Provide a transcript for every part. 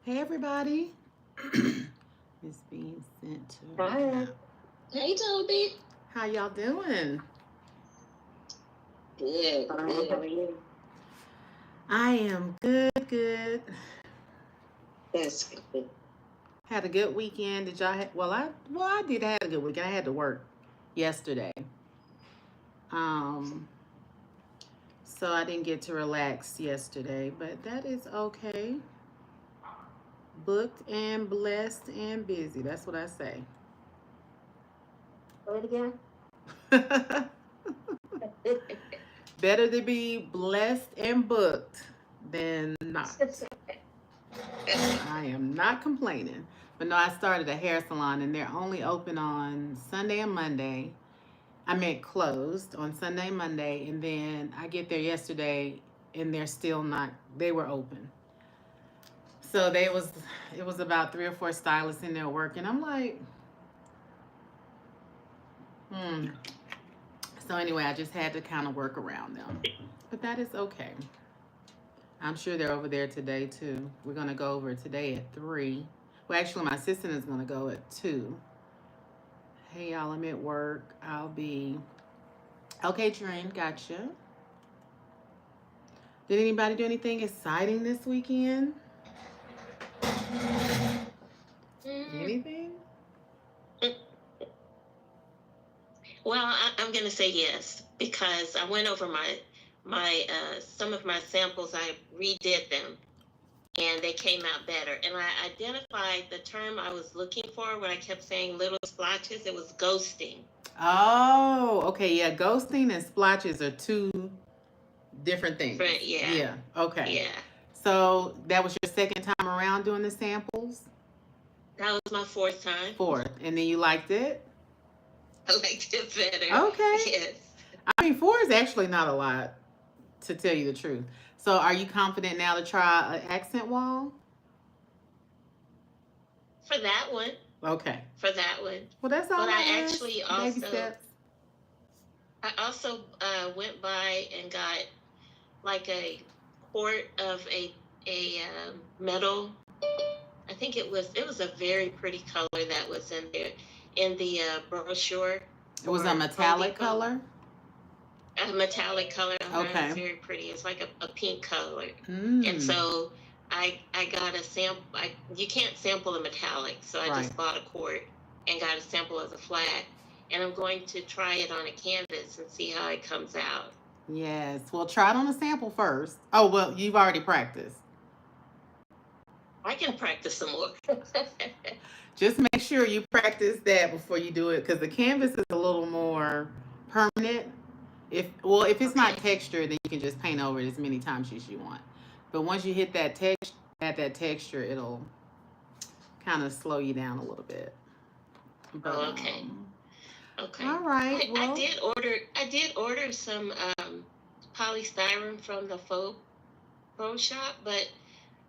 Hey everybody. It's being sent to my Hi. app. Hey, Toby. How y'all doing? Good, Fine. How are good. you? I am good, good. That's good. Had a good weekend. Did y'all I did have a good weekend. I had to work yesterday. Um so I didn't get to relax yesterday, but that is okay. Booked and blessed and busy. That's what I say. Say it again. Better to be blessed and booked than not. I am not complaining. But no, I started a hair salon and they're only open on Sunday and Monday. I meant closed on Sunday, Monday, and then I get there yesterday and they're still not they were open. So they was it was about three or four stylists in there working. I'm like, hmm. So anyway, I just had to kind of work around them. But that is okay. I'm sure they're over there today too. We're gonna go over today at 3. Well, actually, my assistant is gonna go at 2. Hey, y'all, I'm at work. I'll be okay. Train, gotcha. Did anybody do anything exciting this weekend? Mm, Anything? well, I'm going to say yes because I went over my some of my samples. I redid them, and they came out better. And I identified the term I was looking for when I kept saying little splotches. It was ghosting. Oh, okay. Yeah, ghosting and splotches are two different things. Different, yeah, Yeah. Okay. yeah. So that was your second time around doing the samples. That was my fourth time. Fourth, and then you liked it. I liked it better. Okay. Yes. I mean, 4 is actually not a lot, to tell you the truth. So, are you confident now to try an accent wall? For that one, Okay. for that one. Well, that's But all I I ask. actually Baby also steps. went by and got like a quart of a metal. I think it was a very pretty color that was in there in the brochure It was a for Home metallic Depot. color. A metallic color. It's Okay. very pretty. It's like a pink color, and Mm. so I got a sample. You can't sample the metallic, so I Right. just bought a quart and got a sample of the flat, and I'm going to try it on a canvas and see how it comes out. Yes. Well, try it on a sample first. Oh, well, you've already practiced. I can practice some more. Just make sure you practice that before you do it because the canvas is a little more permanent. If it's not Okay. texture, then you can just paint over it as many times as you want. But once you hit that texture, it'll kind of slow you down a little bit. But Oh, okay. all Okay. right. I Well, did order some polystyrene from the faux pro shop, but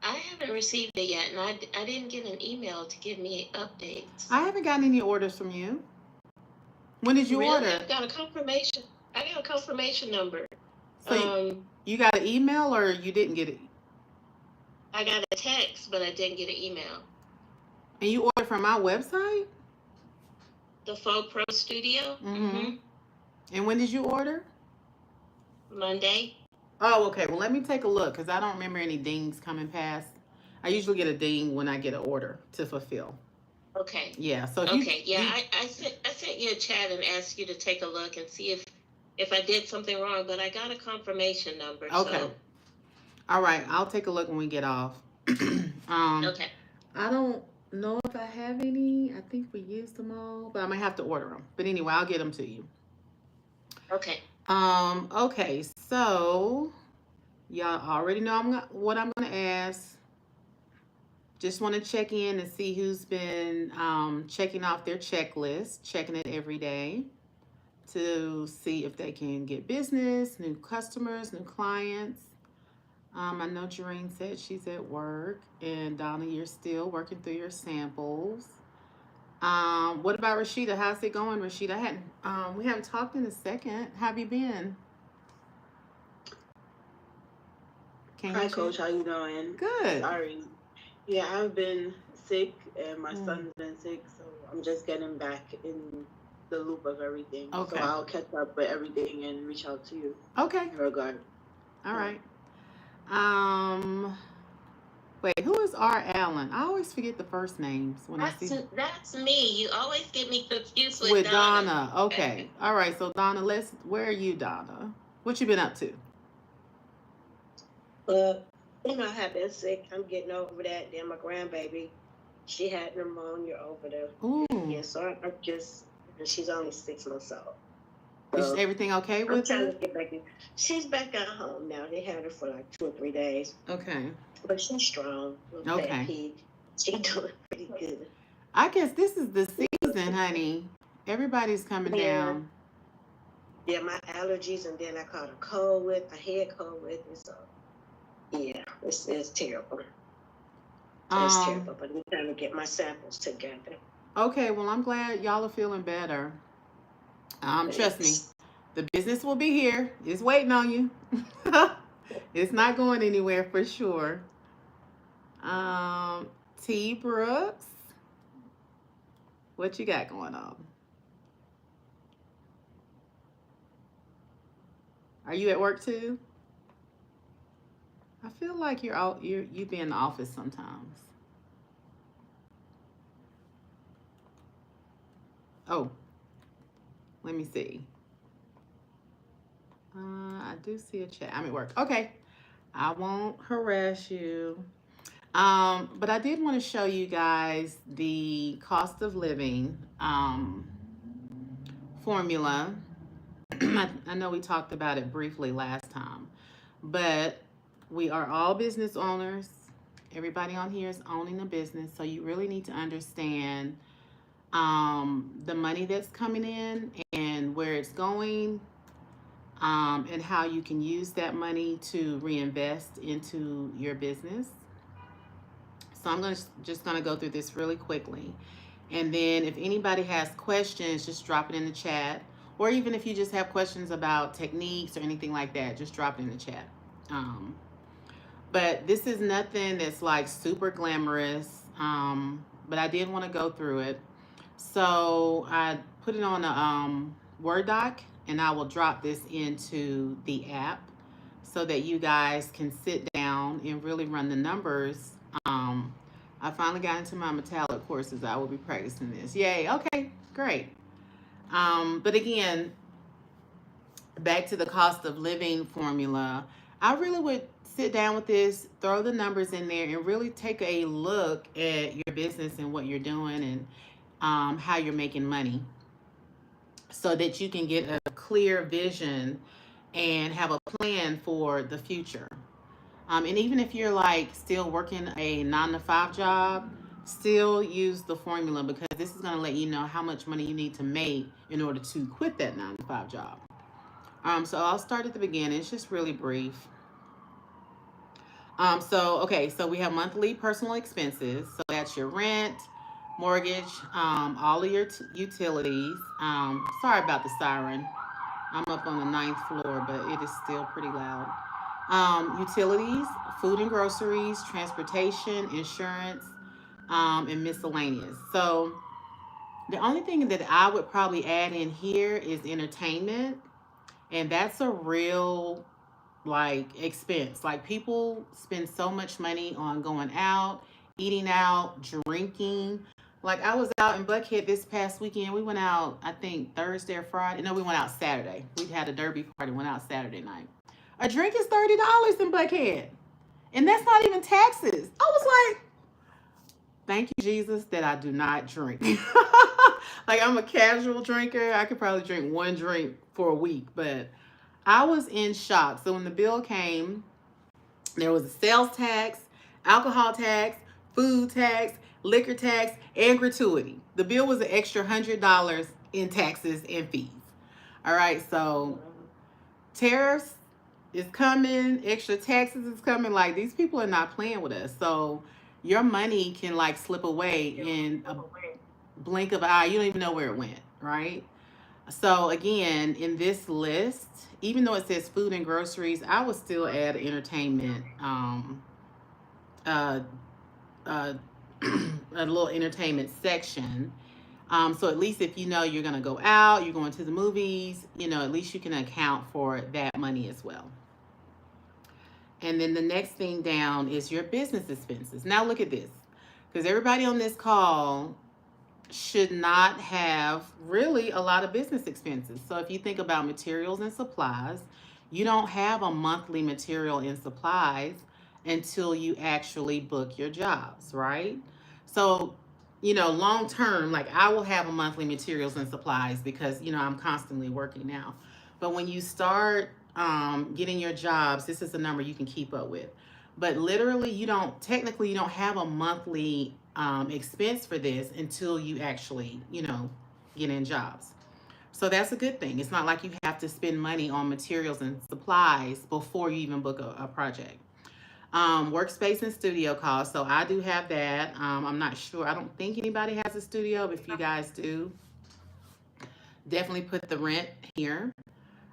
I haven't received it yet, and I didn't get an email to give me updates. I haven't gotten any orders from you. When did you Really? order? I've got a confirmation. I got a confirmation number. So Um, you got an email or you didn't get it? I got a text, but I didn't get an email. And you ordered from my website? The Faux Pro Studio. Mm-hmm. And when did you order? Monday. Oh, okay. Well, let me take a look because I don't remember any dings coming past. I usually get a ding when I get an order to fulfill. Okay. Yeah. So if Okay. Yeah, you I sent you a chat and asked you to take a look and see if I did something wrong, but I got a confirmation number. okay. So All right. I'll take a look when we get off. um, okay. I don't know if I have any. I think we used them all, but I might have to order them. But anyway, I'll get them to you. Okay. Okay. So y'all already know what I'm gonna ask. Just want to check in and see who's been checking off their checklist, checking it every day to see if they can get business, new customers, new clients. I know Jareen said she's at work, and Donna, you're still working through your samples. What about Rashida? How's it going, Rashida? We haven't talked in a second. How have you been? Can you Hi, share? Coach. How you doing? Good. Sorry. Yeah, I've been sick and my Mm. son's been sick, so I'm just getting back in the loop of everything. So Okay. I'll catch up with everything and reach out to you Okay. in regard. All Yeah. right. Um. Wait, who is R. Allen? I always forget the first names when I see That's me. You always get me confused with with Donna. Donna. Okay. All right. So Donna, let's. Where are you, Donna? What you been up to? But I have been sick. I'm getting over that. Then my grandbaby, she had pneumonia over there. Ooh. Yeah, so I'm just, and she's only 6 months old. Is So everything okay I'm with trying her? to get back in. She's back at home now. They had her for like 2 or 3 days, Okay. but she's strong. Little fat Okay. pig. She's doing pretty good. I guess this is the season, honey. Everybody's coming Yeah, down. yeah, my allergies, and then I caught a cold with a head cold with me. So yeah, it's terrible. It's Um. terrible. But I'm trying to get my samples together. Okay. Well, I'm glad y'all are feeling better. Trust me, Thanks. the business will be here. It's waiting on you. It's not going anywhere for sure. Um, T Brooks, what you got going on? Are you at work too? I feel like you're out. You be in the office sometimes. Oh, let me see. I do see a chat. I'm at work. Okay, I won't harass you. But I did want to show you guys the cost of living formula. I know we talked about it briefly last time, but we are all business owners. Everybody on here is owning a business, so you really need to understand the money that's coming in and where it's going, and how you can use that money to reinvest into your business. So I'm just gonna go through this really quickly, and then if anybody has questions, just drop it in the chat, or even if you just have questions about techniques or anything like that, just drop it in the chat. Um, but this is nothing that's like super glamorous, but I did want to go through it. So I put it on a Word doc, and I will drop this into the app so that you guys can sit down and really run the numbers. Um, I finally got into my metallic courses. I will be practicing this. Yay. Okay, great. But again, back to the cost of living formula, I really would sit down with this, throw the numbers in there, and really take a look at your business and what you're doing and how you're making money so that you can get a clear vision and have a plan for the future. And even if you're like still working a 9 to 5 job, still use the formula because this is going to let you know how much money you need to make in order to quit that 9 to 5 job. So I'll start at the beginning. It's just really brief. So we have monthly personal expenses. So that's your rent, mortgage, all of your utilities. Sorry about the siren. I'm up on the ninth floor, but it is still pretty loud. Utilities, food and groceries, transportation, insurance, and miscellaneous. So the only thing that I would probably add in here is entertainment, and that's a real like expense. Like people spend so much money on going out, eating out, drinking. Like I was out in Buckhead this past weekend. We went out, I think Thursday or Friday. No, we went out Saturday. We had a derby party, went out Saturday night. A drink is $30 in Buckhead. And that's not even taxes. I was like, thank you, Jesus, that I do not drink. Like I'm a casual drinker. I could probably drink one drink for a week, but I was in shock. So when the bill came, there was a sales tax, alcohol tax, food tax, liquor tax, and gratuity. The bill was an extra $100 in taxes and fees. All right, so tariffs is coming, extra taxes is coming. Like these people are not playing with us. So your money can like slip away in a blink of an eye. You don't even know where it went, right? So again, in this list, even though it says food and groceries, I would still add entertainment uh, a little entertainment section. So at least if you know you're going to go out, you're going to the movies, at least you can account for that money as well. And then the next thing down is your business expenses. Now look at this, because everybody on this call should not have really a lot of business expenses. So if you think about materials and supplies, you don't have a monthly material and supplies until you actually book your jobs, right? So, long term, like I will have a monthly materials and supplies because, I'm constantly working now. But when you start getting your jobs, this is a number you can keep up with. But literally, you don't have a monthly expense for this until you actually, get in jobs. So that's a good thing. It's not like you have to spend money on materials and supplies before you even book a project. Workspace and studio costs. So I do have that. I'm not sure. I don't think anybody has a studio, but if you guys do, definitely put the rent here.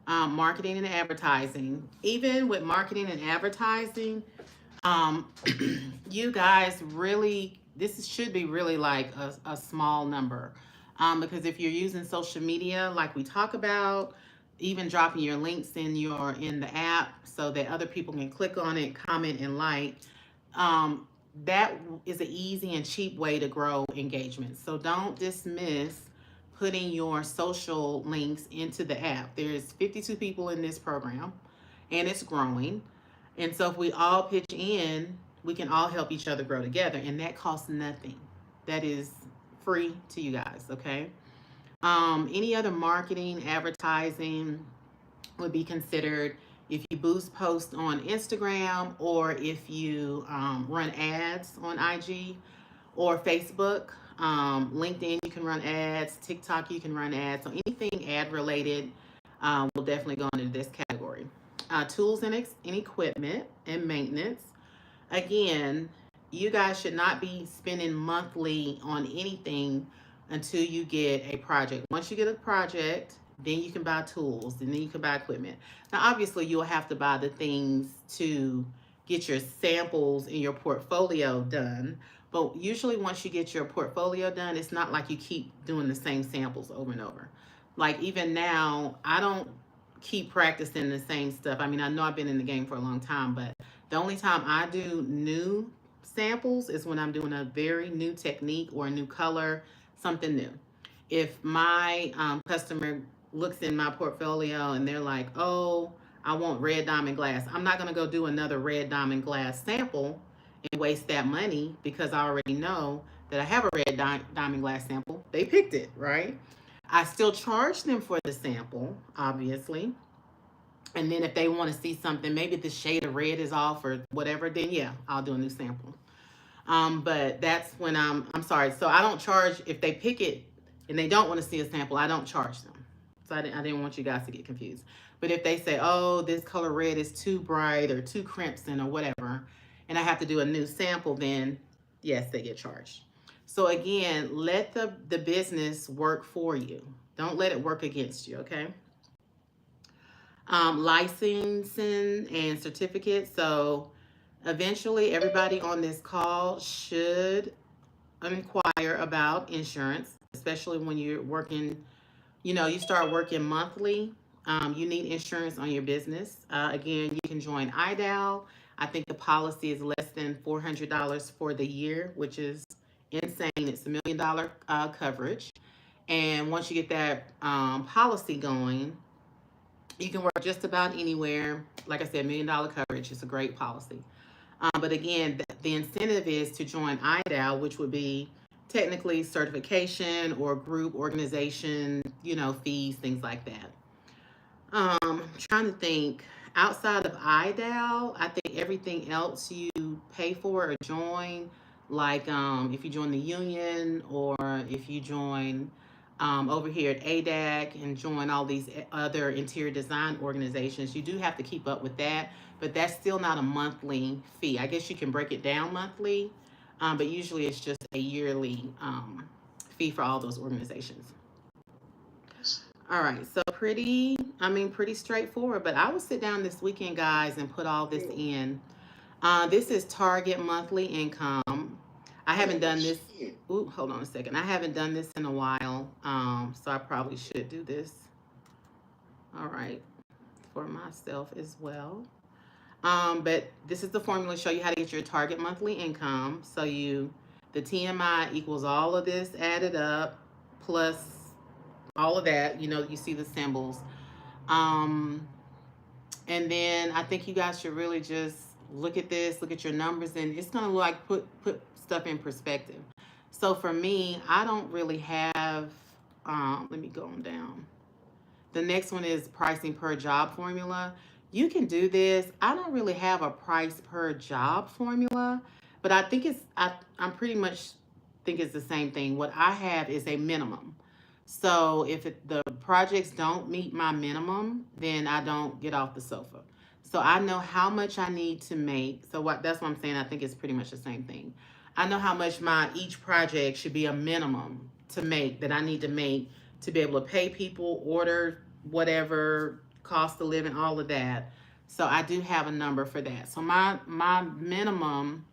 Marketing and advertising. Even with marketing and advertising, you guys really, should be really like a small number. Because if you're using social media, like we talk about, even dropping your links in the app so that other people can click on it, comment, and like, that is an easy and cheap way to grow engagement. So don't dismiss putting your social links into the app. There's 52 people in this program, and it's growing. And so if we all pitch in, we can all help each other grow together, and that costs nothing. That is free to you guys, okay? Any other marketing, advertising would be considered if you boost posts on Instagram, or if you run ads on IG or Facebook. LinkedIn, you can run ads. TikTok, you can run ads. So anything ad related will definitely go into this category. Tools and equipment and maintenance. Again, you guys should not be spending monthly on anything until you get a project. Once you get a project, then you can buy tools, and then you can buy equipment. Now, obviously, you'll have to buy the things to get your samples in your portfolio done. But usually once you get your portfolio done, it's not like you keep doing the same samples over and over. Like even now, I don't keep practicing the same stuff. I mean, I know I've been in the game for a long time, but the only time I do new samples is when I'm doing a very new technique or a new color, something new. If my customer looks in my portfolio and they're like, oh, I want red diamond glass, I'm not going to go do another red diamond glass sample and waste that money, because I already know that I have a red diamond glass sample. They picked it, right? I still charge them for the sample, obviously. And then if they want to see something, maybe the shade of red is off or whatever, then yeah, I'll do a new sample. But that's when I'm sorry. So I don't charge if they pick it and they don't want to see a sample. I don't charge them. So I didn't want you guys to get confused. But if they say, oh, this color red is too bright or too crimson or whatever, and I have to do a new sample, then yes, they get charged. So again, let the business work for you. Don't let it work against you, okay? Licensing and certificates. So eventually everybody on this call should inquire about insurance, especially when you're working, you start working monthly. You need insurance on your business. Again, you can join IDAL. I think the policy is less than $400 for the year, which is insane. It's $1 million coverage. And once you get that policy going, you can work just about anywhere. Like I said, $1 million coverage is a great policy. But again, the incentive is to join IDAL, which would be technically certification or group organization, fees, things like that. I'm trying to think. Outside of IDAL, I think everything else you pay for or join, like if you join the union, or if you join over here at ADAC and join all these other interior design organizations, you do have to keep up with that, but that's still not a monthly fee. I guess you can break it down monthly, but usually it's just a yearly fee for all those organizations. All right, so pretty straightforward, but I will sit down this weekend, guys, and put all this in. This is target monthly income. haven't done this. Ooh, hold on a second. I haven't done this in a while. So I probably should do this. All right. For myself as well. But this is the formula to show you how to get your target monthly income. So the TMI equals all of this added up plus all of that. You see the symbols. And then I think you guys should really just look at this, look at your numbers, and it's gonna like put stuff in perspective. So for me, I don't really have. Let me go on down. The next one is pricing per job formula. You can do this. I don't really have a price per job formula, but I think I'm pretty much think it's the same thing. What I have is a minimum. So if the projects don't meet my minimum, then I don't get off the sofa. So I know how much I need to make. So that's what I'm saying. I think it's pretty much the same thing. I know how much each project should be a minimum to make, that I need to make to be able to pay people, order whatever, cost of living, all of that. So I do have a number for that. So my minimum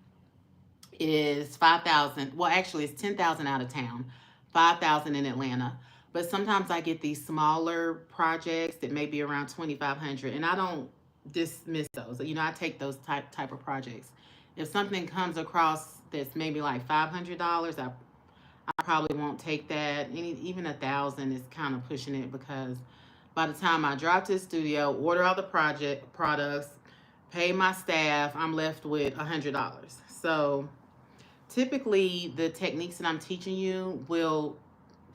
is 5,000. Well, actually it's 10,000 out of town, 5,000 in Atlanta. But sometimes I get these smaller projects that may be around 2,500, and I don't dismiss those. I take those type of projects. If something comes across that's maybe like $500, I probably won't take that. Even 1,000 is kind of pushing it, because by the time I drive to the studio, order all the products, pay my staff, I'm left with $100. So typically the techniques that I'm teaching you will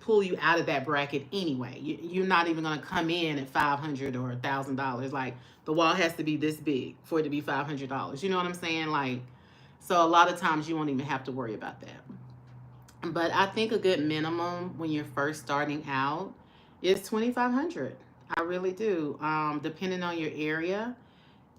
pull you out of that bracket anyway. You're not even going to come in at $500 or $1,000. Like, the wall has to be this big for it to be $500. You know what I'm saying? Like, so a lot of times you won't even have to worry about that. But I think a good minimum when you're first starting out is $2,500. I really do. Depending on your area,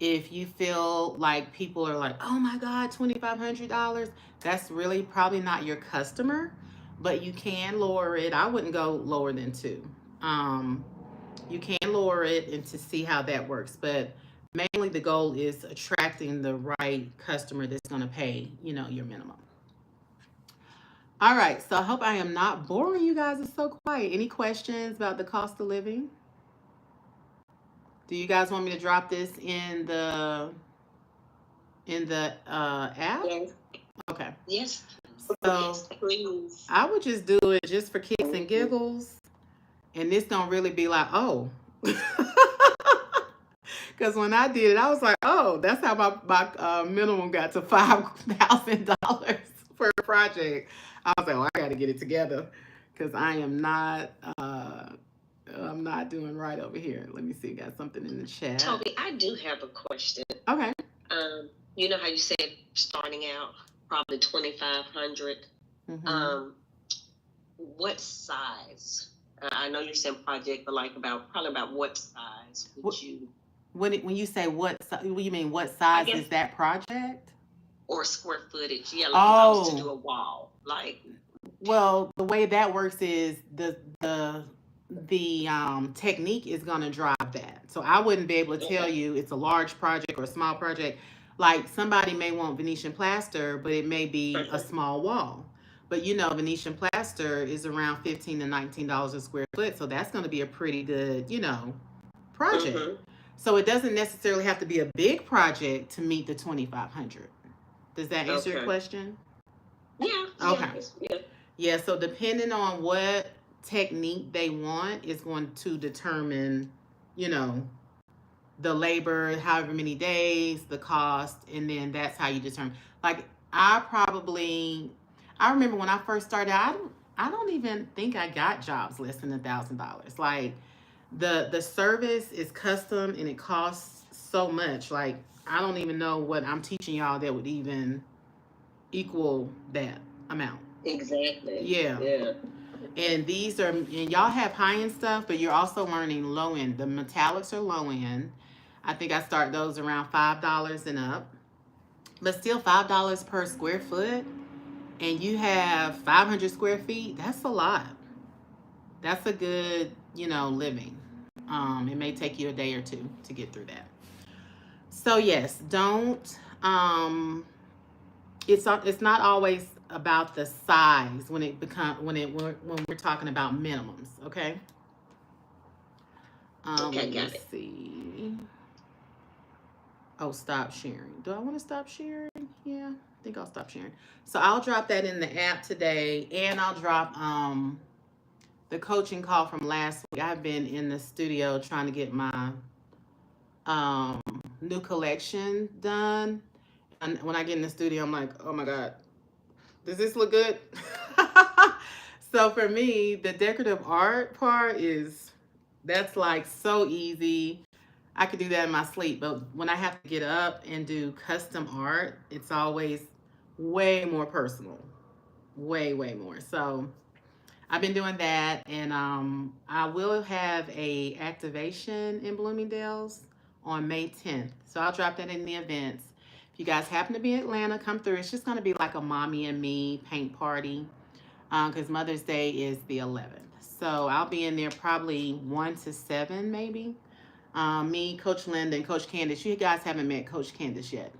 if you feel like people are like, oh my God, $2,500, that's really probably not your customer, but you can lower it. I wouldn't go lower than $2. You can lower it and to see how that works. But mainly the goal is attracting the right customer that's going to pay, your minimum. All right, so I hope I am not boring you guys. It's so quiet. Any questions about the cost of living? Do you guys want me to drop this in the app? Yes. Okay. Yes. So Please. I would just do it just for kicks and giggles, and this don't really be like, oh. Because when I did it, I was like, oh, that's how my minimum got to $5,000 for a project. I was like, oh, I got to get it together, because I am not, I'm not doing right over here. Let me see, got something in the chat. Toby, I do have a question. Okay. You know how you said starting out probably 2,500. Mm-hmm. What size? I know you're saying project, but like probably about what size would you? When you say what you mean, what size is that project? Or square footage? Yeah, like if I was to do a wall, like. Well, the way that works is the technique is going to drive that. So I wouldn't be able to tell you it's a large project or a small project. Like, somebody may want Venetian plaster, but it may be a small wall. But Venetian plaster is around $15 to $19 a square foot. So that's going to be a pretty good, project. Mm-hmm. So it doesn't necessarily have to be a big project to meet the 2,500. Does that answer your question? Yeah. Okay. Yeah. So depending on what technique they want is going to determine, the labor, however many days, the cost, and then that's how you determine. Like, I remember when I first started, I don't even think I got jobs less than $1,000. Like, the service is custom and it costs so much. Like, I don't even know what I'm teaching y'all that would even equal that amount. Exactly. Yeah. And y'all have high-end stuff, but you're also learning low-end. The metallics are low-end. I think I start those around $5 and up. But still $5 per square foot, and you have 500 square feet, that's a lot. That's a good, living. It may take you a day or two to get through that. So yes, don't, it's not always about the size when we're talking about minimums. Okay. Okay, Let me got it. see. Oh, stop sharing. Do I want to stop sharing? Yeah, I think I'll stop sharing. So I'll drop that in the app today, and I'll drop the coaching call from last week. I've been in the studio trying to get my um new collection done. And when I get in the studio, I'm like, oh my God, does this look good? So for me, the decorative art part that's like so easy. I could do that in my sleep, but when I have to get up and do custom art, it's always way more personal, way more. So I've been doing that, and I will have a activation in Bloomingdale's on May 10th. So I'll drop that in the events. If you guys happen to be in Atlanta, come through. It's just going to be like a mommy and me paint party because Mother's Day is the 11th. So I'll be in there probably 1 to 7 maybe. Me, Coach Linda, and Coach Candace. You guys haven't met Coach Candace yet,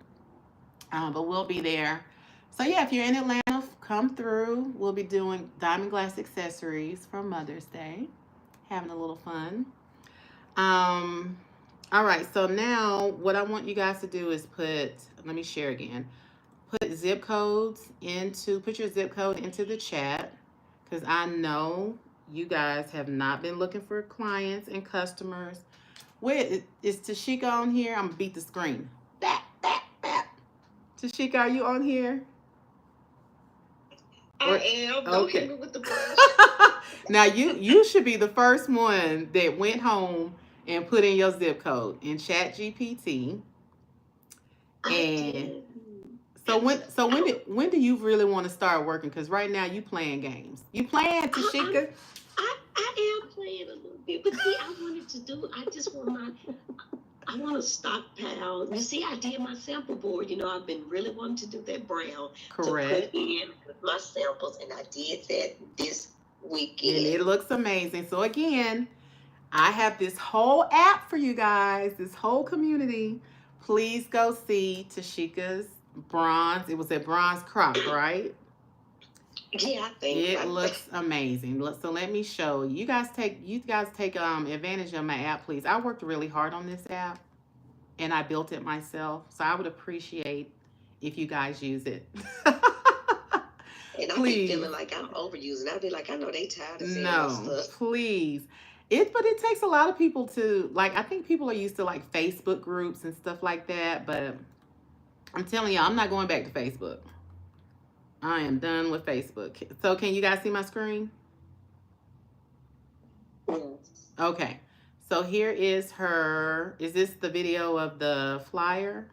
but we'll be there. So yeah, if you're in Atlanta, come through. We'll be doing diamond glass accessories for Mother's Day, having a little fun. All right, so now what I want you guys to do is let me share again. Put your zip code into the chat because I know you guys have not been looking for clients and customers. Wait, is Tashika on here? I'm gonna beat the screen. Tashika, are you on here? I am. Don't hit me with the brush. Now you should be the first one that went home and put in your zip code in Chat GPT. And so when do you really want to start working? Because right now you playing games. You playing, Tashika? I am playing a little bit, but see, I want to stockpile. You see, I did my sample board. I've been really wanting to do that brown Correct. to put in my samples, and I did that this weekend. And it looks amazing. So again, I have this whole app for you guys, this whole community. Please go see Tashika's bronze. It was a bronze crop, right? Yeah, I think it looks amazing. So let me show you. You guys take advantage of my app, please. I worked really hard on this app, and I built it myself. So I would appreciate if you guys use it. And I be feeling like I'm overusing. I be like, I know they tired of saying no, please. But it takes a lot of people to I think people are used to Facebook groups and stuff like that. But I'm telling you, I'm not going back to Facebook. I am done with Facebook. So can you guys see my screen? Yes. Okay. So here is is this the video of the flyer?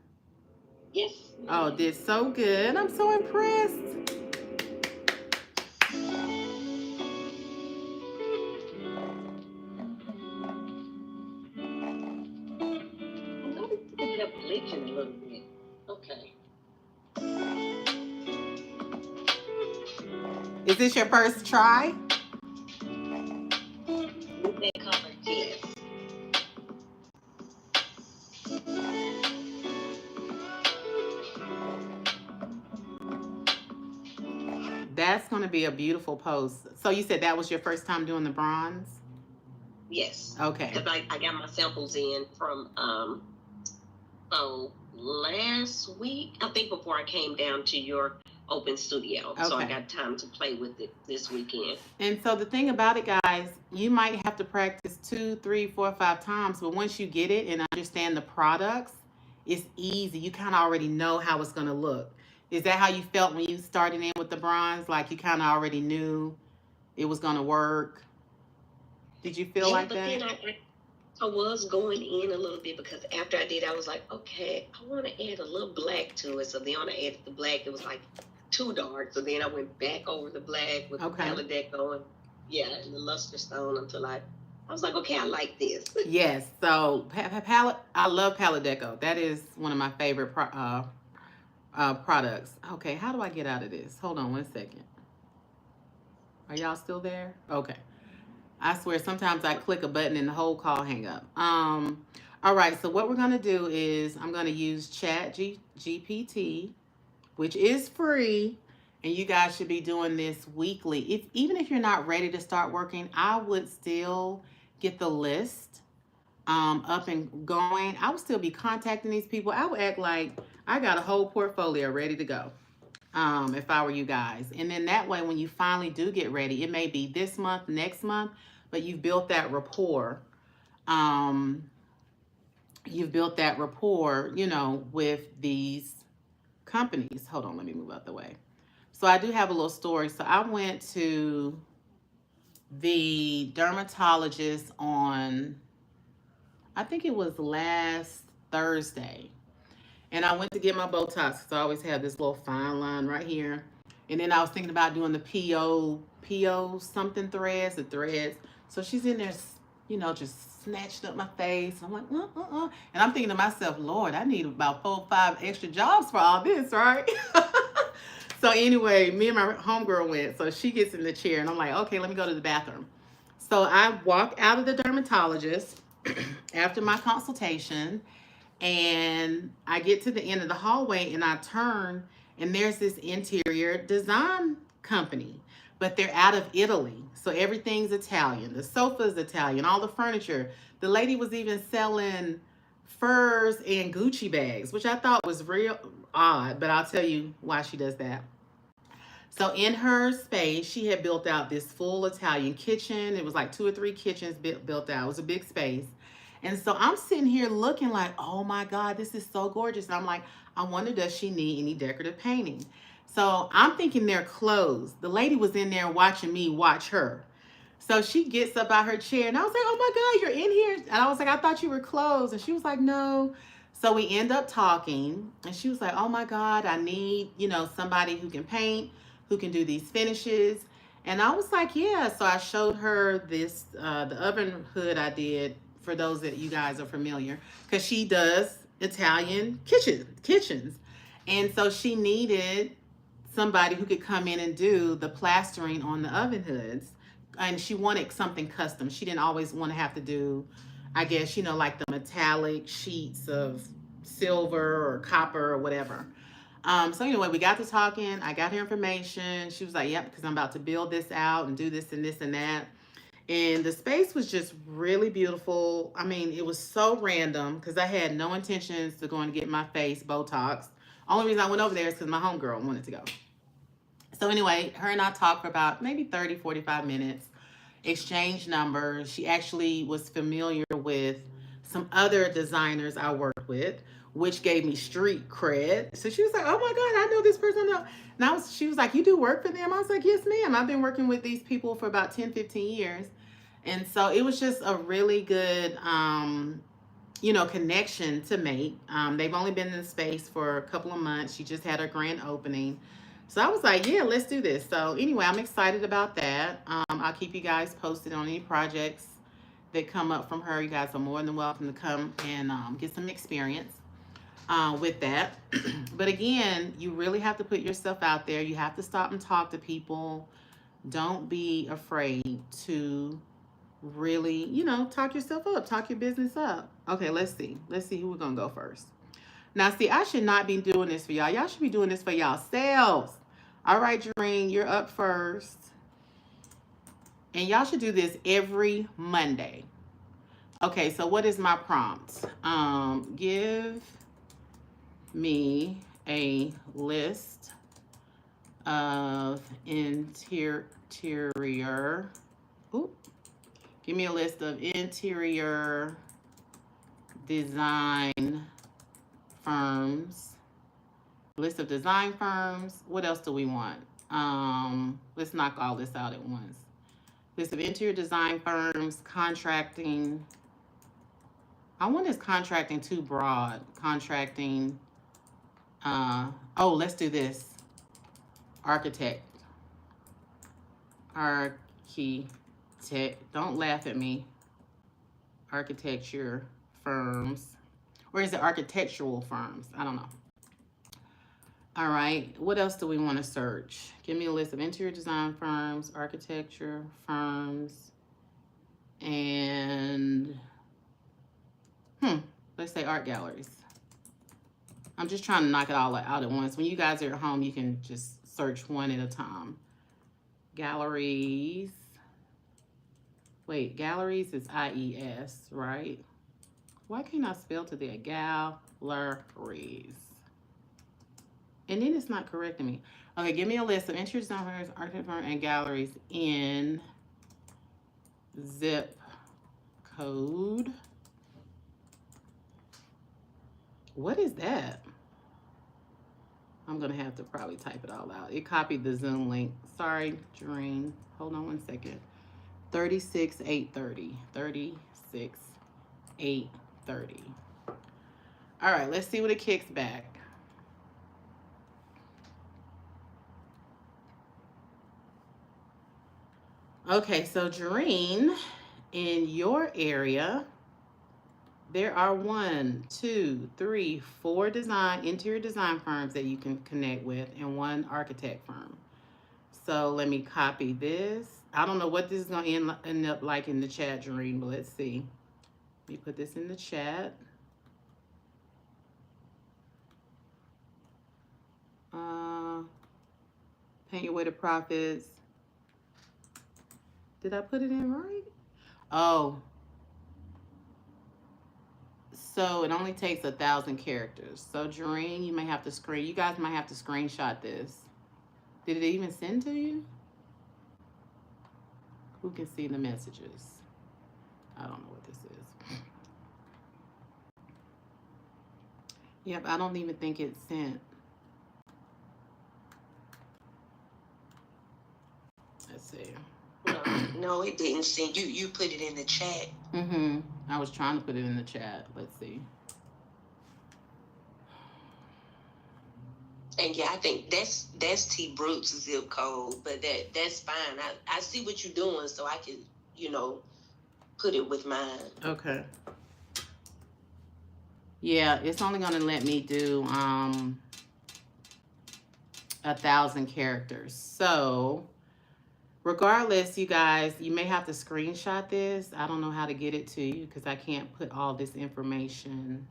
Yes. Oh, did so good. I'm so impressed. It kept glitching a little bit. Okay. Is this your first try? With that color, yes. That's going to be a beautiful post. So you said that was your first time doing the bronze? Yes. Okay. Because I got my samples in from last week, I think, before I came down to your open studio. Okay. So I got time to play with it this weekend. And so the thing about it, guys, you might have to practice 2, 3, 4, 5 times, but once you get it and understand the products, it's easy. You kind of already know how it's going to look. Is that how you felt when you started in with the bronze? Like you kind of already knew it was going to work? Did you feel like that? Yeah, but then I was going in a little bit because after I did, I was like, okay, I want to add a little black to it. So then when I added the black, it was like too dark. So then I went back over the black with the palette deco and and the luster stone until I was like, okay, I like this. Yes. So I love palette deco. That is one of my favorite products. Okay, how do I get out of this? Hold on 1 second. Are y'all still there? Okay. I swear sometimes I click a button and the whole call hang up. All right, so what we're going to do is I'm going to use Chat GPT, which is free, And you guys should be doing this weekly. Even if you're not ready to start working, I would still get the list up and going. I would still be contacting these people. I would act like I got a whole portfolio ready to go, if I were you guys. And then that way, when you finally do get ready, it may be this month, next month, but you've built that rapport. Um, you've built that rapport, with these companies. Hold on, let me move out the way. So I do have a little story. So I went to the dermatologist on, I think it was last Thursday. And I went to get my Botox because I always have this little fine line right here. And then I was thinking about doing the PO something threads, the threads. So she's in there, just snatched up my face. I'm like, And I'm thinking to myself, Lord, I need about 4 or 5 extra jobs for all this, right? So anyway, me and my homegirl went. So she gets in the chair and I'm like, okay, let me go to the bathroom. So I walk out of the dermatologist after my consultation, and I get to the end of the hallway and I turn, and there's this interior design company, but they're out of Italy. So everything's Italian. The sofa's Italian, all the furniture. The lady was even selling furs and Gucci bags, which I thought was real odd, but I'll tell you why she does that. So in her space, she had built out this full Italian kitchen. It was like 2 or 3 kitchens built out. It was a big space. And so I'm sitting here looking like, oh my God, this is so gorgeous. And I'm like, I wonder, does she need any decorative painting? So I'm thinking they're closed. The lady was in there watching me watch her. So she gets up out her chair and I was like, oh my God, you're in here. And I was like, I thought you were closed. And she was like, no. So we end up talking and she was like, oh my God, I need, somebody who can paint, who can do these finishes. And I was like, yeah. So I showed her this, the oven hood I did, for those that you guys are familiar, because she does Italian kitchens. And so she needed somebody who could come in and do the plastering on the oven hoods. And she wanted something custom. She didn't always want to have to do, I guess, like the metallic sheets of silver or copper or whatever. So anyway, we got to talking. I got her information. She was like, yep, because I'm about to build this out and do this and this and that. And the space was just really beautiful. I mean, it was so random because I had no intentions to go and get my face Botox. Only reason I went over there is because my homegirl wanted to go. So anyway, her and I talked for about maybe 30, 45 minutes, exchanged numbers. She actually was familiar with some other designers I worked with, which gave me street cred. So she was like, oh my God, I know this person. And she was like, you do work for them? I was like, yes, ma'am. I've been working with these people for about 10, 15 years. And so it was just a really good, connection to make. They've only been in the space for a couple of months. She just had her grand opening. So I was like, yeah, let's do this. So anyway, I'm excited about that. I'll keep you guys posted on any projects that come up from her. You guys are more than welcome to come and get some experience with that. But again, you really have to put yourself out there. You have to stop and talk to people. Don't be afraid to really, talk yourself up, talk your business up. Okay, let's see who we're gonna go first. Now, see, I should not be doing this for y'all. Y'all should be doing this for yourselves. All right, Jareen, you're up first. And y'all should do this every Monday. Okay, so what is my prompt? Give me a list of interior. Give me a list of interior design firms. List of design firms. What else do we want? Let's knock all this out at once. List of interior design firms, contracting. I wonder is contracting too broad? Contracting. Let's do this. Architect. Don't laugh at me. Architecture firms. Or is it architectural firms? I don't know. All right. What else do we want to search? Give me a list of interior design firms, architecture firms, and let's say art galleries. I'm just trying to knock it all out at once. When you guys are at home, you can just search one at a time. Galleries. Wait, galleries is IES, right? Why can't I spell today? Galleries. And then it's not correcting me. Okay, give me a list of interior designers, architect firm, and galleries in zip code. What is that? I'm gonna have to probably type it all out. It copied the Zoom link. Sorry, Doreen. Hold on one second. 36,830. 36,830. All right, let's see what it kicks back. Okay, so Doreen, in your area, there are 1, 2, 3, 4 interior design firms that you can connect with, and 1 architect firm. So let me copy this. I don't know what this is gonna end up like in the chat, Doreen, but let's see. Let me put this in the chat. Paint your way to profits. Did I put it in right? Oh. So it only takes 1,000 characters. So Doreen, you guys might have to screenshot this. Did it even send to you? Who can see the messages? I don't know what this is. Yep, I don't even think it sent. Let's see. No, it didn't send. You put it in the chat. Mm-hmm. I was trying to put it in the chat. Let's see. And yeah, I think that's T Brooks' zip code, but that's fine. I see what you're doing, so I can, put it with mine. Okay. Yeah, it's only gonna let me do 1,000 characters. So regardless, you guys, you may have to screenshot this. I don't know how to get it to you because I can't put all this information.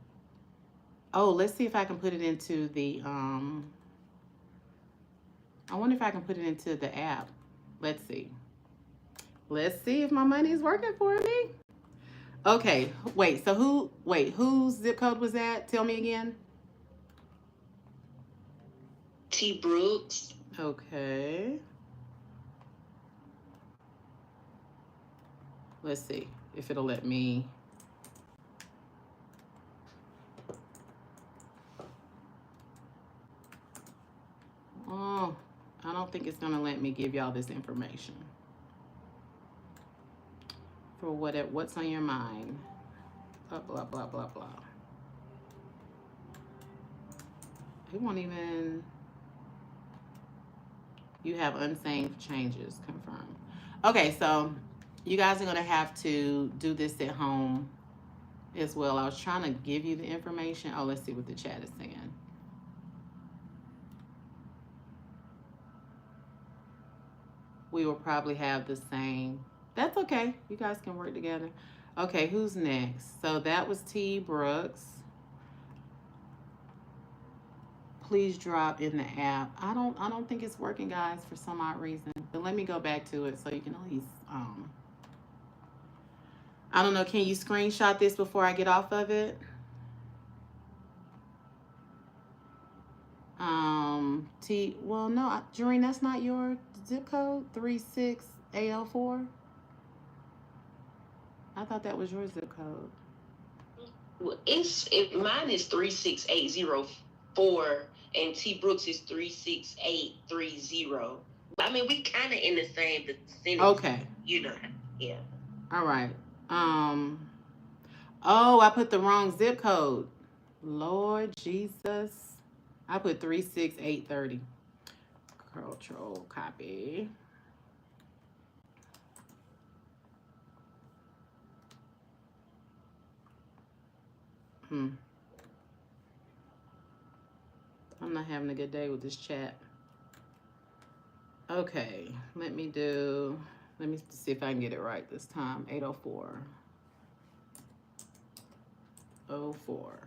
Oh, let's see if I can put it into the I wonder if I can put it into the app. Let's see. Let's see if my money is working for me. Okay, wait, so whose zip code was that? Tell me again. T Brooks. Okay. Let's see if it'll let me. Oh, I don't think it's gonna let me give y'all this information. For what's on your mind. Blah, blah, blah, blah, blah. It won't even. You have unsaved changes confirmed. Okay, so you guys are gonna have to do this at home as well. I was trying to give you the information. Oh, let's see what the chat is saying. We will probably have the same. That's okay. You guys can work together. Okay, who's next? So that was T Brooks. Please drop in the app. I don't think it's working, guys, for some odd reason. But let me go back to it so you can at least I don't know, can you screenshot this before I get off of it? Well, no, Doreen, that's not your zip code, 36804. I thought that was your zip code. Well, mine is 36804, and T Brooks is 36830. I mean, we kind of in the same vicinity. Okay. Yeah. All right. Oh, I put the wrong zip code. Lord Jesus. I put 36830. Control copy. I'm not having a good day with this chat. Okay, let me see if I can get it right this time. 804. 04.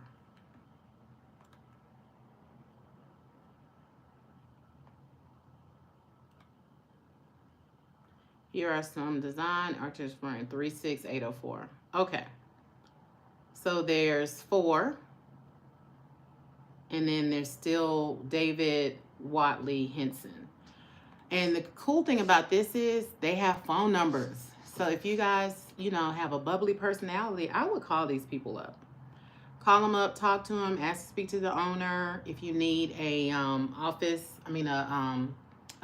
Here are some design architects for 36804. Okay. So there's 4. And then there's still David Watley Henson. And the cool thing about this is they have phone numbers. So if you guys, have a bubbly personality, I would call these people up. Call them up, talk to them, ask to speak to the owner. If you need a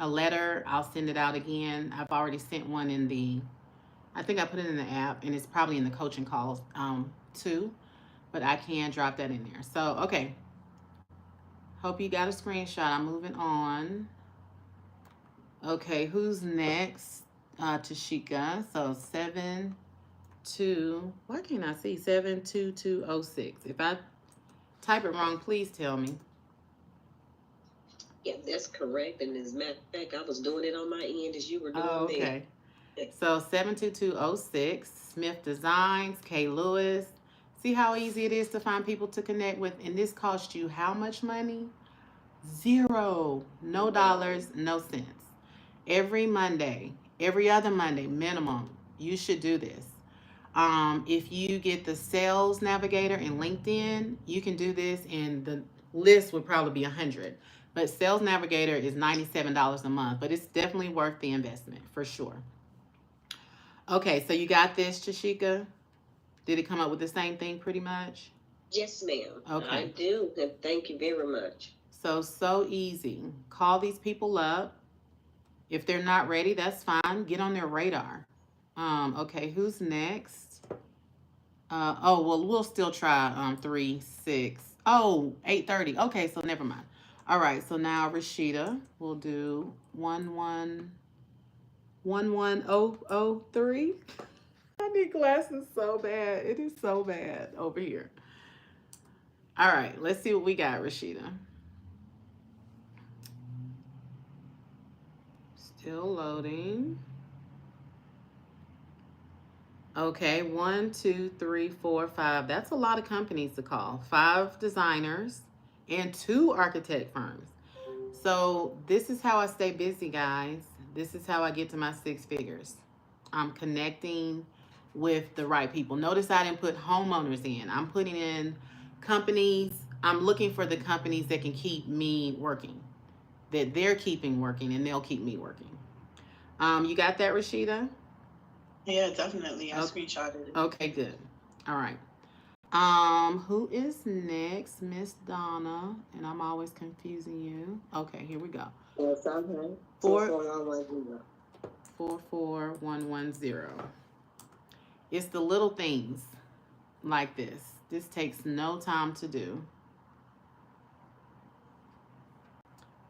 a letter, I'll send it out again. I've already sent one I think I put it in the app, and it's probably in the coaching calls too. But I can drop that in there. So, okay. Hope you got a screenshot. I'm moving on. Okay, who's next? Tashika. So 7-2. Why can't I see 72206? If I type it wrong, please tell me. Yeah, that's correct. And as a matter of fact, I was doing it on my end as you were doing okay. So 72206, Smith Designs, K. Lewis. See how easy it is to find people to connect with? And this cost you how much money? 0. No dollars, no cents. Every Monday, every other Monday minimum, you should do this. If you get the Sales Navigator in LinkedIn, you can do this, and the list would probably be 100. But Sales Navigator is $97 a month, but it's definitely worth the investment for sure. Okay, so you got this, Tashika? Did it come up with the same thing pretty much? Yes, ma'am. Okay. I do. And thank you very much. So easy. Call these people up. If they're not ready, that's fine. Get on their radar. Okay, who's next? We'll still try 3, 6. Oh, 8:30. Okay, so never mind. All right, so now Rashida will do 1111003. I need glasses so bad. It is so bad over here. All right, let's see what we got, Rashida. Still loading. Okay, 1, 2, 3, 4, 5. That's a lot of companies to call. 5 designers and 2 architect firms. So this is how I stay busy, guys. This is how I get to my 6 figures. I'm connecting with the right people. Notice I didn't put homeowners in. I'm putting in companies. I'm looking for the companies that can keep me working, that they're keeping working, and they'll keep me working. You got that, Rashida? Yeah, definitely. I screenshotted it. Okay, good. All right. Who is next? Miss Donna. And I'm always confusing you. Okay, here we go. Yes, I'm here. 44110. It's the little things like this. This takes no time to do.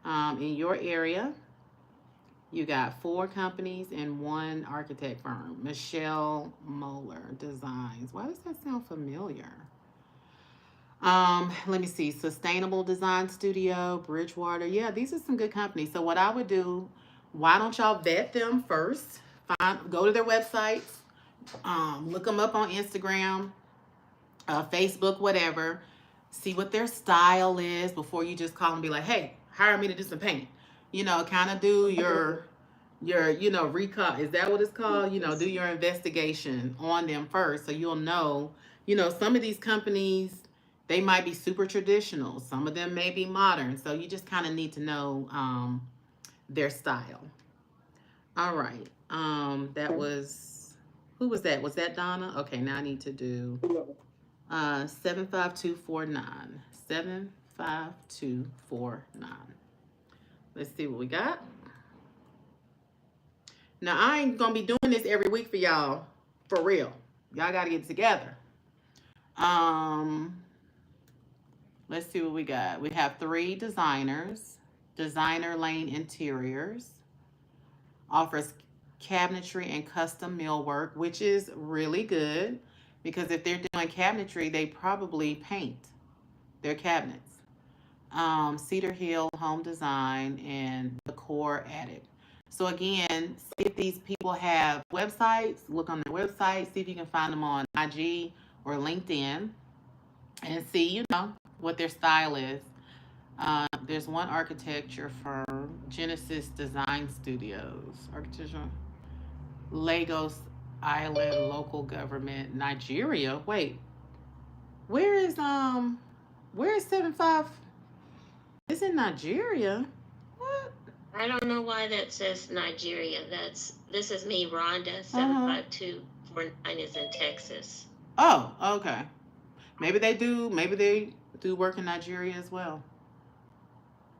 In your area, you got 4 companies and 1 architect firm. Michelle Moeller Designs. Why does that sound familiar? Let me see. Sustainable Design Studio, Bridgewater. Yeah, these are some good companies. So what I would do, why don't y'all vet them first? Go to their websites. Look them up on Instagram, Facebook, whatever. See what their style is before you just call and be like, hey, hire me to do some paint. Kind of do your recall. Is that what it's called? Do your investigation on them first, so you'll know. Some of these companies, they might be super traditional. Some of them may be modern. So you just kind of need to know their style. All right. Who was that? Was that Donna? Okay, now I need to do 75249. 75249. Let's see what we got. Now, I ain't going to be doing this every week for y'all. For real. Y'all got to get together. Let's see what we got. We have 3 designers. Designer Lane Interiors offers cabinetry and custom millwork, which is really good because if they're doing cabinetry, they probably paint their cabinets. Cedar Hill Home Design and Decor Added. So again, see if these people have websites. Look on their website. See if you can find them on IG or LinkedIn and see, what their style is. There's one architecture firm, Genesis Design Studios. Architecture. Lagos Island local government, Nigeria. Wait, where is where is 75? It's in Nigeria. What? I don't know why that says Nigeria. This is me, Rhonda. Uh huh. 75249 is in Texas. Oh, okay. Maybe they do. Maybe they do work in Nigeria as well.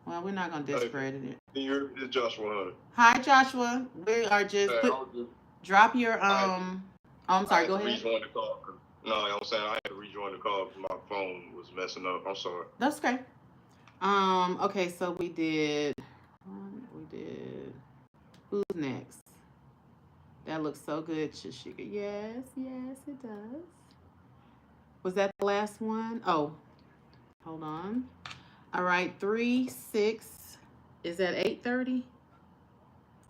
Well, we're not gonna discredit it. It's Joshua Hunter. Hi, Joshua. We are just Hey, put. Drop your Oh, I'm I sorry. had Go to ahead. rejoin the call. No, I'm saying I had to rejoin the call because my phone was messing up. I'm sorry. That's okay. Okay, so we did. We did. Who's next? That looks so good, Shashika. Yes, yes, it does. Was that the last one? Oh, hold on. All right, 3-6. Is that 8:30?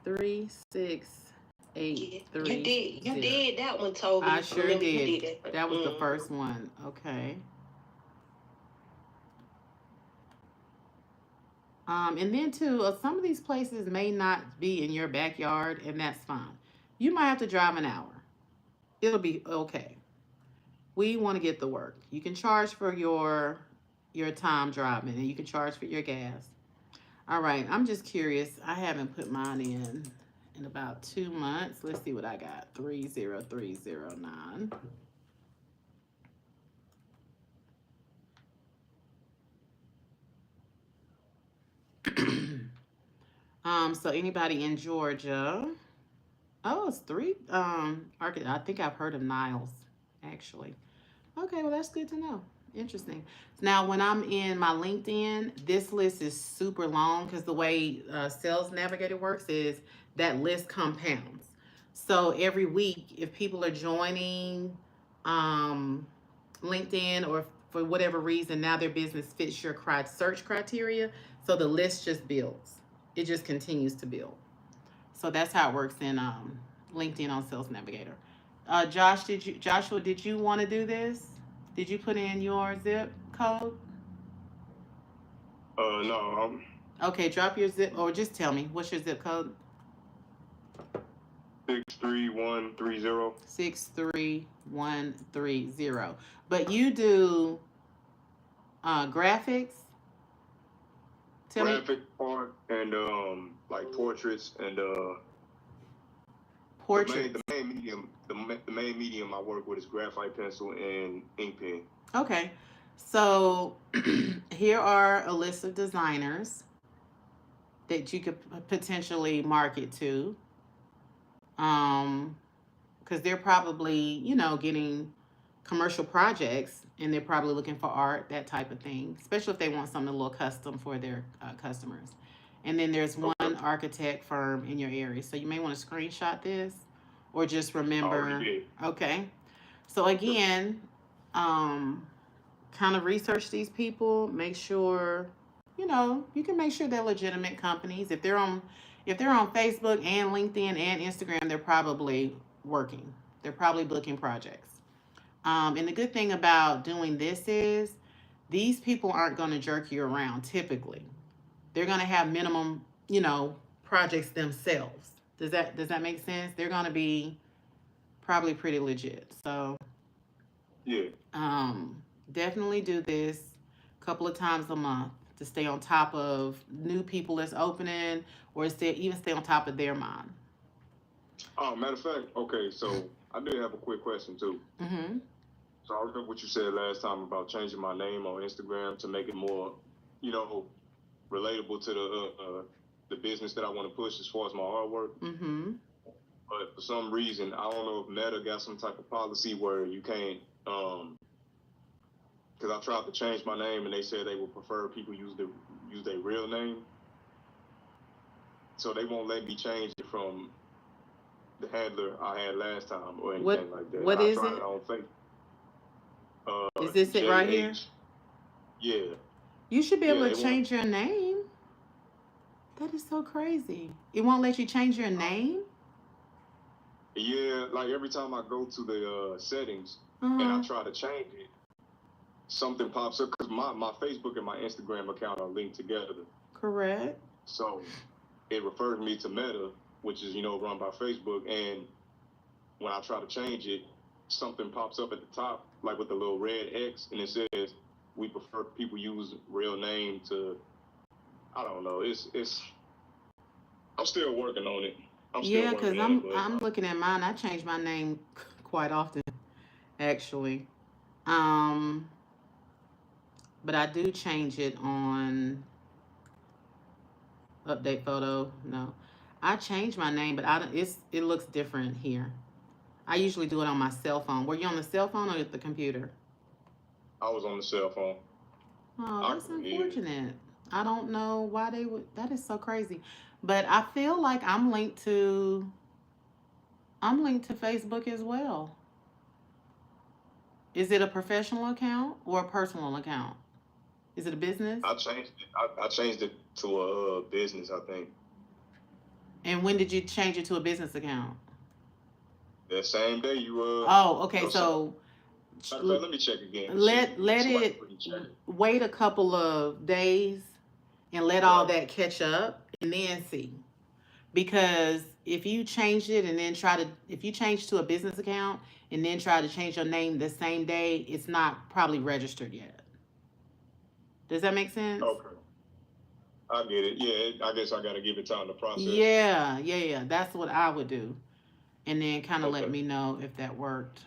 3-6-8-3. You did that one, Toby. I sure Remember, did. you did that. That was the first one. Okay. And then too, some of these places may not be in your backyard, and that's fine. You might have to drive an hour. It'll be okay. We want to get the work. You can charge for your time driving, and you can charge for your gas. All right, I'm just curious. I haven't put mine in about 2 months. Let's see what I got. 30309. So anybody in Georgia? Oh, it's three. I think I've heard of Niles, actually. Okay, well that's good to know. Interesting. Now, when I'm in my LinkedIn, this list is super long because the way Sales Navigator works is that list compounds. So every week, if people are joining um, LinkedIn or for whatever reason now their business fits your search criteria, so the list just builds. It just continues to build. So that's how it works in LinkedIn on Sales Navigator. Joshua, did you want to do this? Did you put in your zip code? No, Okay, drop your zip or just tell me what's your zip code. 63130. 63130. But you do graphics. Tell me. Graphic art and like portraits and Portraits. the main medium I work with is graphite pencil and ink pen. Okay. So here are a list of designers that you could potentially market to. Because they're probably, getting commercial projects and they're probably looking for art, that type of thing, especially if they want something a little custom for their customers. And then there's one architect firm in your area. So you may want to screenshot this or just remember. Okay. So again, kind of research these people, make sure, you can make sure they're legitimate companies. If they're on Facebook and LinkedIn and Instagram, they're probably working. They're probably booking projects. And the good thing about doing this is these people aren't going to jerk you around typically. They're going to have minimum, projects themselves. Does that make sense? They're going to be probably pretty legit. So yeah. Definitely do this a couple of times a month to stay on top of new people that's opening or even stay on top of their mind. Oh, matter of fact, okay, so I did have a quick question too. Mm-hmm. So I remember what you said last time about changing my name on Instagram to make it more, relatable to the business that I want to push as far as my artwork. Mm-hmm. But for some reason, I don't know if Meta got some type of policy where you can't, because I tried to change my name and they said they would prefer people use their real name. So they won't let me change it from the handler I had last time or anything like that. What I is tried it? it on Facebook. Is this it right here? Yeah. You should be able to change your name. That is so crazy. It won't let you change your name? Yeah, like every time I go to the settings and I try to change it, something pops up because my Facebook and my Instagram account are linked together. Correct. So it refers me to Meta, which is, run by Facebook, and when I try to change it, something pops up at the top, like with the little red X, and it says we prefer people use real name to. I don't know. It's. I'm still working on it. Yeah, because I'm looking at mine. I change my name quite often, actually. Um, but I do change it on update photo. No, I change my name, but I don't. It looks different here. I usually do it on my cell phone. Were you on the cell phone or the computer? I was on the cell phone. Oh, that's unfortunate. I don't know why they would. That is so crazy. But I feel like I'm linked to Facebook as well. Is it a professional account or a personal account? Is it a business? I changed it. I changed it to a business, I think. And when did you change it to a business account? That same day you Oh, okay. So let me check again. Let it wait a couple of days and let all that catch up and then see. Because if you change it and then if you change to a business account and then try to change your name the same day, it's not probably registered yet. Does that make sense? Okay. I get it. Yeah, I guess I got to give it time to process. Yeah. That's what I would do. And then kind of let me know if that worked.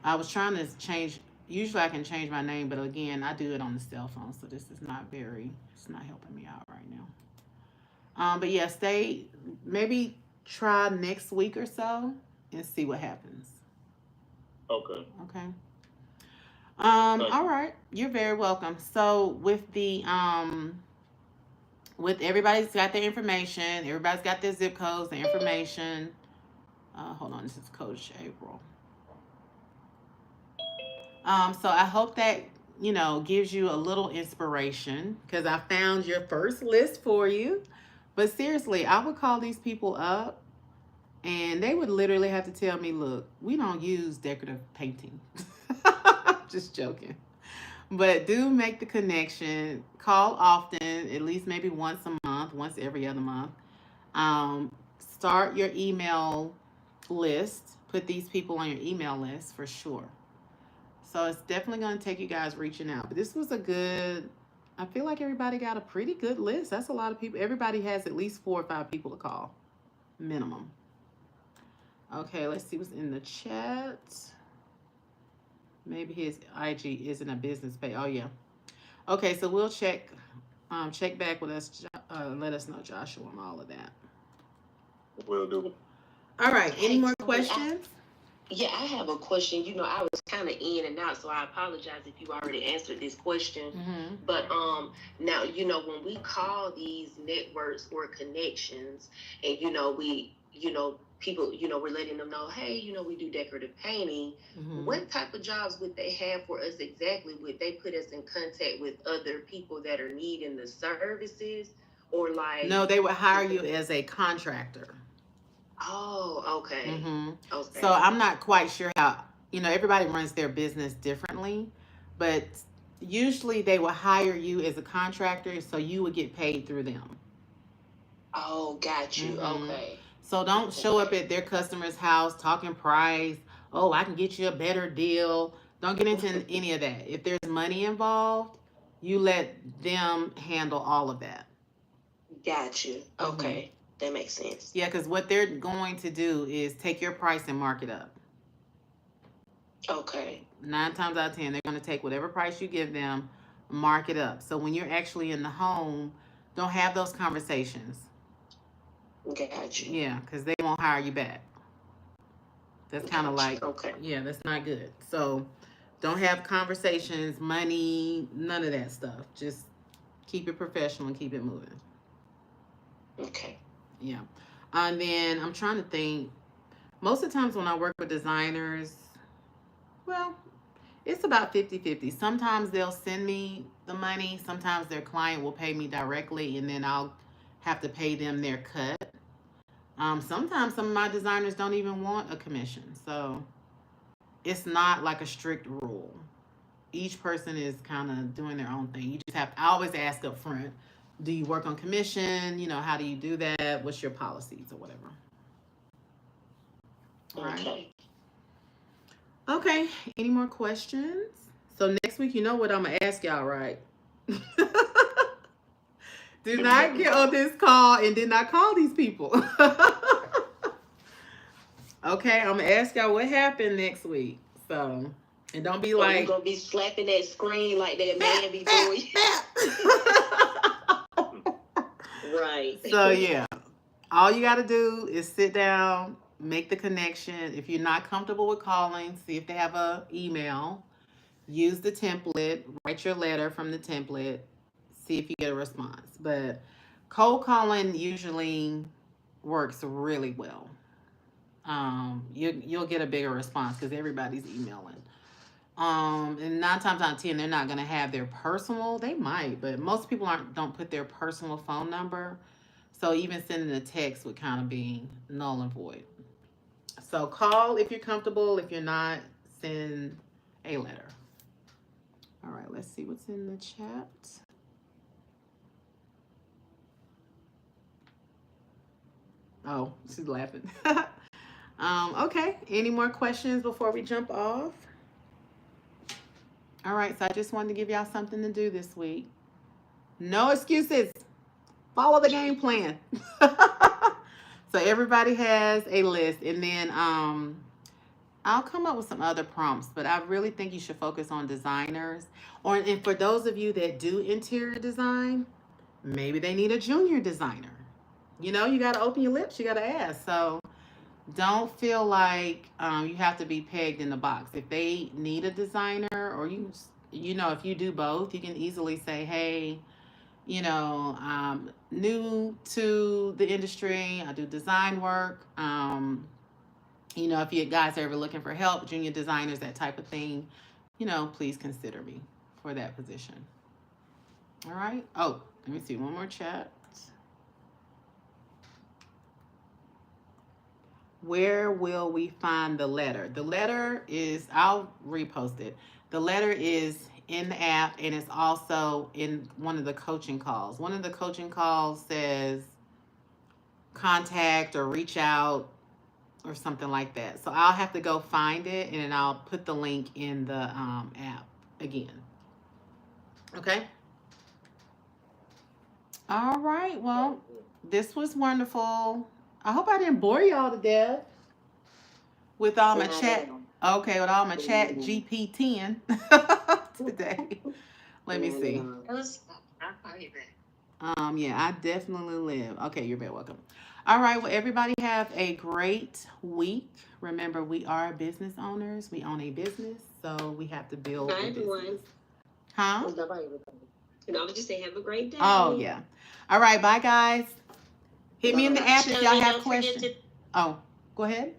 I was trying to change. Usually I can change my name, but again, I do it on the cell phone. So this is it's not helping me out right now. But yeah, maybe try next week or so and see what happens. Okay. All right. You're very welcome. So with everybody's got their information, everybody's got their zip codes, the information. Hold on, this is Coach April. So I hope that gives you a little inspiration because I found your first list for you. But seriously, I would call these people up and they would literally have to tell me, look, we don't use decorative painting. Just joking. But do make the connection. Call often, at least maybe once a month, once every other month. Start your email list. Put these people on your email list for sure. So it's definitely going to take you guys reaching out. But this was I feel like everybody got a pretty good list. That's a lot of people. Everybody has at least 4 or 5 people to call. Minimum. Okay, let's see what's in the chat. Maybe his IG isn't a business page. Oh, yeah. Okay, so we'll check back with us. Let us know, Joshua, and all of that. Will do. All right, any more questions? I have a question. I was kind of in and out, so I apologize if you already answered this question. Mm-hmm. But now, when we call these networks or connections, and we, people, we're letting them know, hey, we do decorative painting. Mm-hmm. What type of jobs would they have for us exactly? Would they put us in contact with other people that are needing the services, or like? No, they would hire you as a contractor. Oh, okay. Mm-hmm. Okay. So I'm not quite sure how, everybody runs their business differently, but usually they will hire you as a contractor, so you would get paid through them. Oh, got you. Mm-hmm. Okay. So don't show up at their customer's house talking price. Oh, I can get you a better deal. Don't get into any of that. If there's money involved, you let them handle all of that. Got you. Okay. Mm-hmm. That makes sense. Yeah, because what they're going to do is take your price and mark it up. Okay. 9 times out of 10, they're going to take whatever price you give them, mark it up. So when you're actually in the home, don't have those conversations. Got you. Yeah, because they won't hire you back. That's kind of like, yeah, that's not good. So don't have conversations, money, none of that stuff. Just keep it professional and keep it moving. Okay. Yeah. And then I'm trying to think, most of the times when I work with designers, well, it's about 50-50. Sometimes they'll send me the money. Sometimes their client will pay me directly, and then I'll have to pay them their cut. Sometimes some of my designers don't even want a commission. So it's not like a strict rule. Each person is kind of doing their own thing. You just have to always ask up front, do you work on commission? How do you do that? What's your policies or whatever? All right. Okay. Okay. Any more questions? So next week, you know what I'm gonna ask y'all, right? Do not get on this call and did not call these people. Okay, I'm gonna ask y'all what happened next week. So, and don't be So you like, gonna be slapping that screen like that man be doing. Right. So yeah, all you got to do is sit down, make the connection. If you're not comfortable with calling, see if they have a email. Use the template, write your letter from the template, see if you get a response. But cold calling usually works really well. You'll get a bigger response because everybody's emailing. And 9 times out of 10, they're not gonna have their personal. They might, but most people don't put their personal phone number. So even sending a text would kind of be null and void. So call if you're comfortable. If you're not, send a letter. All right, let's see what's in the chat. Oh, she's laughing. Okay, any more questions before we jump off? All right, so I just wanted to give y'all something to do this week. No excuses. Follow the game plan. So everybody has a list, and then I'll come up with some other prompts, but I really think you should focus on designers. And for those of you that do interior design, maybe they need a junior designer. You know, you got to open your lips. You got to ask. So don't feel like you have to be pegged in the box. If they need a designer, or you know, if you do both, you can easily say, hey, you know, I'm new to the industry. I do design work. You know, if you guys are ever looking for help, junior designers, that type of thing, you know, please consider me for that position. All right. Oh, let me see one more chat. Where will we find the letter? The letter is, I'll repost it. The letter is in the app, and it's also in one of the coaching calls. One of the coaching calls says contact or reach out or something like that. So I'll have to go find it, and then I'll put the link in the app again. Okay? All right. Well, this was wonderful. I hope I didn't bore y'all to death with all my chat. Okay, with all my chat GP10 today. Let me see. Yeah, I definitely live. Okay, you're very welcome. All right, well, everybody have a great week. Remember, we are business owners. We own a business, so we have to build Bye, a everyone. business. Huh? And I would just say have a great day. Oh, yeah. All right, bye, guys. Hit me in the app if y'all have questions. Oh, go ahead.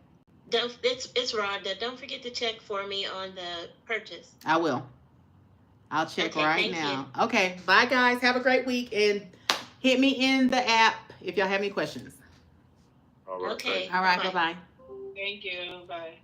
It's Rhonda. Don't forget to check for me on the purchase. I will. I'll check Okay, right thank now. Okay, bye, guys. Have a great week, and hit me in the app if y'all have any questions. All right. Okay. All right, Bye-bye. bye-bye. Thank you. Bye.